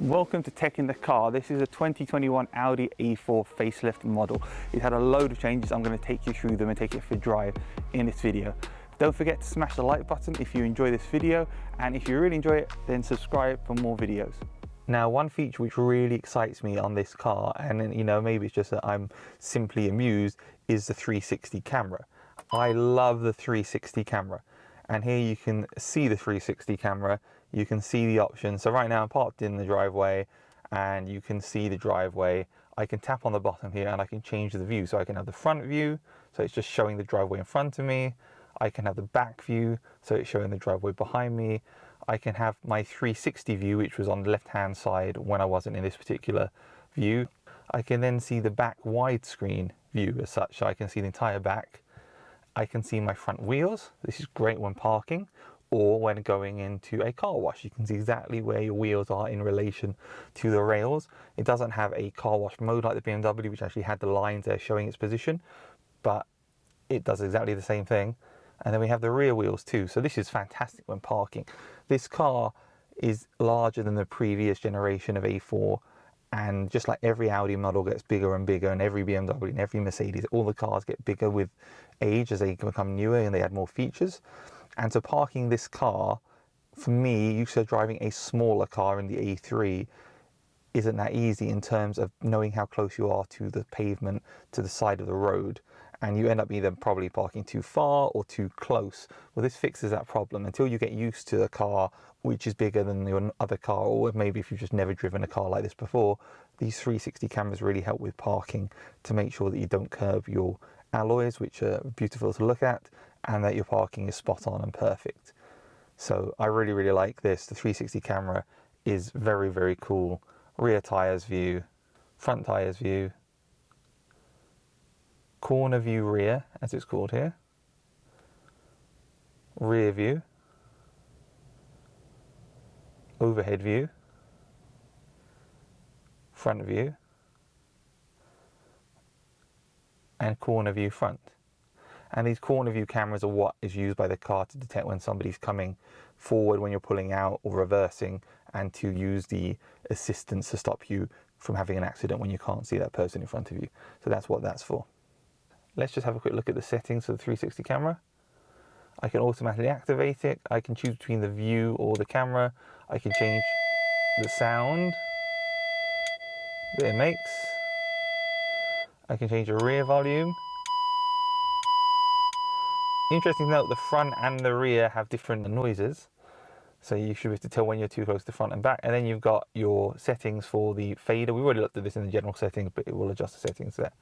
Welcome to Tech in the Car. This is a 2021 Audi A4 Facelift model. It had a load of changes. I'm going to take you through them and take it for a drive in this video. Don't forget to smash the like button if you enjoy this video, and if you really enjoy it, then subscribe for more videos. Now, one feature which really excites me on this car, and maybe it's just that I'm simply amused, is the 360 camera. I love the 360 camera. And here you can see the 360 camera, you can see the options. So right now I'm parked in the driveway and you can see the driveway. I can tap on the bottom here and I can change the view. So I can have the front view, so it's just showing the driveway in front of me. I can have the back view, so it's showing the driveway behind me. I can have my 360 view, which was on the left-hand side when I wasn't in this particular view. I can then see the back widescreen view as such, so I can see the entire back. I can see my front wheels. This is great when parking or when going into a car wash. You can see exactly where your wheels are in relation to the rails. It doesn't have a car wash mode like the BMW, which actually had the lines there showing its position, but it does exactly the same thing. And then we have the rear wheels too. So this is fantastic when parking. This car is larger than the previous generation of A4. And just like every Audi model gets bigger and bigger, and every BMW and every Mercedes, all the cars get bigger with age as they become newer and they add more features. And so parking this car, for me, used to driving a smaller car in the A3, isn't that easy in terms of knowing how close you are to the pavement, to the side of the road. And you end up either probably parking too far or too close. Well, this fixes that problem until you get used to a car which is bigger than your other car, or maybe if you've just never driven a car like this before. These 360 cameras really help with parking to make sure that you don't curb your alloys, which are beautiful to look at, and that your parking is spot on and perfect. So I really, really like this. The 360 camera is very, very cool. Rear tyres view, front tyres view, corner view rear, as it's called here, rear view, overhead view, front view, and corner view front. And these corner view cameras are what is used by the car to detect when somebody's coming forward when you're pulling out or reversing, and to use the assistance to stop you from having an accident when you can't see that person in front of you. So that's what that's for. Let's just have a quick look at the settings for the 360 camera. I can automatically activate it. I can choose between the view or the camera. I can change the sound that it makes. I can change the rear volume. Interesting to note, the front and the rear have different noises. So you should be able to tell when you're too close to front and back. And then you've got your settings for the fader. We've already looked at this in the general settings, but it will adjust the settings there.